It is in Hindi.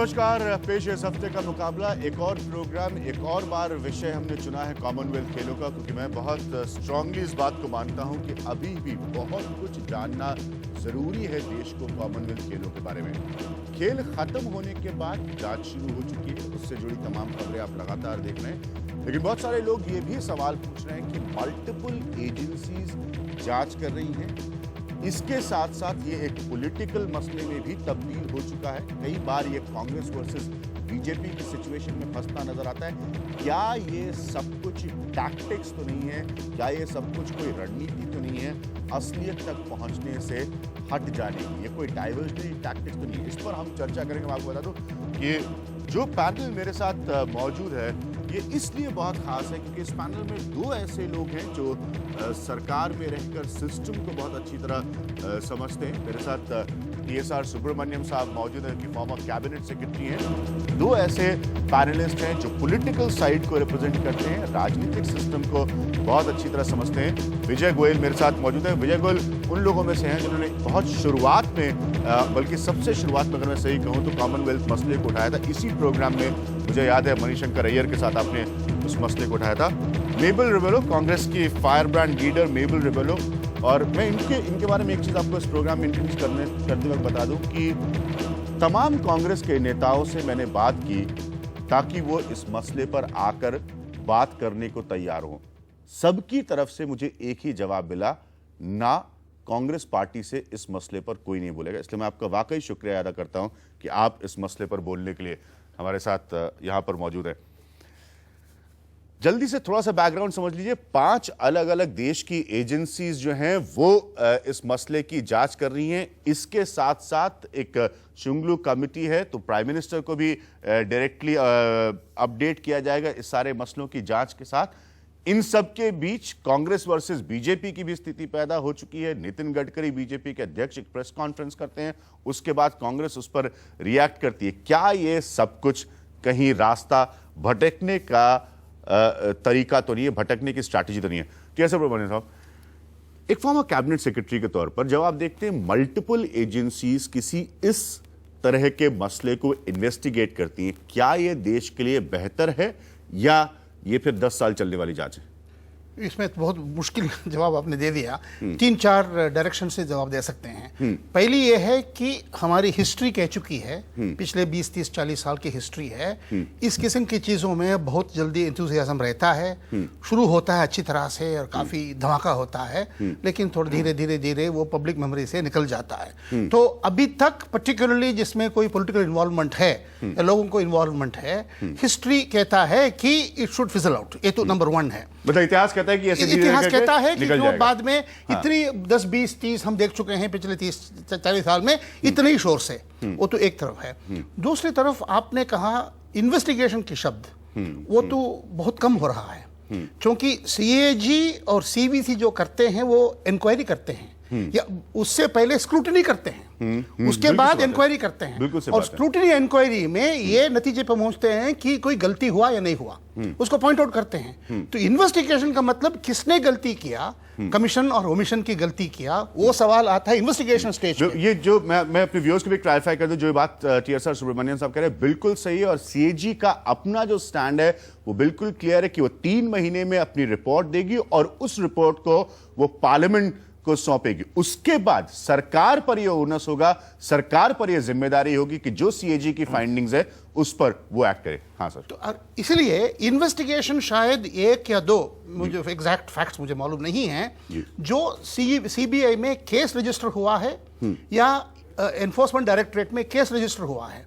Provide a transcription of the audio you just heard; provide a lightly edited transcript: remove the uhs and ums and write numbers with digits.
नमस्कार। पेश है इस हफ्ते का मुकाबला, एक और प्रोग्राम, एक और बार विषय हमने चुना है कॉमनवेल्थ खेलों का, क्योंकि मैं बहुत स्ट्रांगली इस बात को मानता हूं कि अभी भी बहुत कुछ जानना जरूरी है देश को कॉमनवेल्थ खेलों के बारे में। खेल खत्म होने के बाद जांच शुरू हो चुकी है, उससे जुड़ी तमाम खबरें आप लगातार देख रहे हैं, लेकिन बहुत सारे लोग ये भी सवाल पूछ रहे हैं कि मल्टीपल एजेंसीज जांच कर रही हैं, इसके साथ साथ ये एक पॉलिटिकल मसले में भी तब्दील हो चुका है। कई बार ये कांग्रेस वर्सेस बीजेपी की सिचुएशन में फंसता नजर आता है। क्या ये सब कुछ टैक्टिक्स तो नहीं है? क्या ये सब कुछ कोई रणनीति तो नहीं है असलियत तक पहुंचने से हट जाने की? ये कोई डाइवर्जनरी टैक्टिक्स तो नहीं है? इस पर हम चर्चा करेंगे। मैं आपको बता दूं कि जो पैनल मेरे साथ मौजूद है ये इसलिए बहुत खास है क्योंकि इस पैनल में दो ऐसे लोग हैं जो सरकार में रहकर सिस्टम को बहुत अच्छी तरह समझते हैं। मेरे साथ TSR सुब्रमण्यम साहब मौजूद हैं, कि फॉर्मर कैबिनेट सेक्रेटरी हैं। दो ऐसे पैनलिस्ट हैं जो पॉलिटिकल साइड को रिप्रेजेंट करते हैं, राजनीतिक सिस्टम को बहुत अच्छी तरह समझते हैं। विजय गोयल मेरे साथ मौजूद हैं। विजय गोयल उन लोगों में से हैं जिन्होंने बहुत शुरुआत में, बल्कि सबसे शुरुआत में अगर मैं सही कहूँ तो कॉमनवेल्थ मसले को उठाया था। इसी प्रोग्राम में मुझे याद है मणिशंकर अय्यर के साथ आपने उस मसले को उठाया था। मेबल रिबेलो, कांग्रेस की फायर ब्रांड लीडर मेबल रिबेलो, और मैं इनके बारे में एक चीज़ आपको इस प्रोग्राम में इंट्रोड्यूस करते वक्त बता दूं कि तमाम कांग्रेस के नेताओं से मैंने बात की ताकि वो इस मसले पर आकर बात करने को तैयार हों। सबकी तरफ से मुझे एक ही जवाब मिला, ना कांग्रेस पार्टी से इस मसले पर कोई नहीं बोलेगा। इसलिए मैं आपका वाकई शुक्रिया अदा करता हूं कि आप इस मसले पर बोलने के लिए हमारे साथ यहां पर मौजूद है। जल्दी से थोड़ा सा बैकग्राउंड समझ लीजिए। 5 अलग अलग देश की एजेंसीज जो हैं वो इस मसले की जांच कर रही हैं। इसके साथ साथ एक शुंगलू कमेटी है, तो प्राइम मिनिस्टर को भी डायरेक्टली अपडेट किया जाएगा इस सारे मसलों की जांच के साथ। इन सब के बीच कांग्रेस वर्सेस बीजेपी की भी स्थिति पैदा हो चुकी है। नितिन गडकरी बीजेपी के अध्यक्ष एक प्रेस कॉन्फ्रेंस करते हैं, उसके बाद कांग्रेस उस पर रिएक्ट करती है। क्या ये सब कुछ कहीं रास्ता भटकने का तरीका तो नहीं है, भटकने की स्ट्रैटेजी तो नहीं है? कैसे सुब्रमण्यम साहब, एक फॉर्मर कैबिनेट सेक्रेटरी के तौर पर जब आप देखते हैं मल्टीपल एजेंसीज किसी इस तरह के मसले को इन्वेस्टिगेट करती हैं, क्या यह देश के लिए बेहतर है या ये फिर 10 साल चलने वाली जांच है? इसमें तो बहुत मुश्किल जवाब आपने दे दिया। 3-4 डायरेक्शन से जवाब दे सकते हैं। पहली ये है कि हमारी हिस्ट्री कह चुकी है, पिछले 20, 30, 40 साल की हिस्ट्री है। इस किस्म की चीज़ों में बहुत जल्दी एंथुसियाज्म रहता है, शुरू होता है अच्छी तरह से और काफ़ी धमाका होता है, लेकिन थोड़ा धीरे धीरे वो पब्लिक मेमोरी से निकल जाता है। तो अभी तक पर्टिकुलरली जिसमें कोई पॉलिटिकल इन्वॉल्वमेंट है या लोगों को इन्वॉल्वमेंट है, हिस्ट्री कहता है कि इट शुड फिजल आउट। ये तो नंबर 1 है। मतलब इतिहास कहता है कि ऐसे इतिहास कहता है कि जो बाद में इतनी 10, 20, 30 हम देख चुके हैं पिछले 30-40 साल में, इतने ही शोर से। वो तो एक तरफ है। दूसरी तरफ आपने कहा इन्वेस्टिगेशन के शब्द, वो तो बहुत कम हो रहा है, क्योंकि CAG और CBC जो करते हैं वो इंक्वायरी करते हैं या उससे पहले स्क्रूटनी करते हैं, उसके बाद इंक्वायरी करते हैं, और स्क्रूटनी इंक्वायरी में ये नतीजे पर पहुंचते हैं कि कोई गलती हुआ या नहीं हुआ, उसको पॉइंट आउट करते हैं। तो इन्वेस्टिगेशन का मतलब किसने गलती किया, कमीशन और ओमिशन की गलती किया, वो सवाल आता है इन्वेस्टिगेशन स्टेज। ये जो मैं अपने व्यूअर्स को भी क्लैरिफाई कर दूं, जो बात TSR सुब्रमण्यम साहब कह रहे हैं बिल्कुल सही है, और CAG का अपना जो स्टैंड है वो बिल्कुल क्लियर है कि वो 3 महीने में अपनी रिपोर्ट देगी और उस रिपोर्ट को वो पार्लियामेंट को सौंपेगी। उसके बाद सरकार पर यह ओनस होगा, सरकार पर यह जिम्मेदारी होगी कि जो CAG की फाइंडिंग्स है उस पर वो एक्ट करे। हाँ सर। तो इसलिए इन्वेस्टिगेशन शायद 1 या 2, मुझे एग्जैक्ट फैक्ट्स मुझे मालूम नहीं है, जो CBI में केस रजिस्टर हुआ है या एनफोर्समेंट डायरेक्टरेट में केस रजिस्टर हुआ है,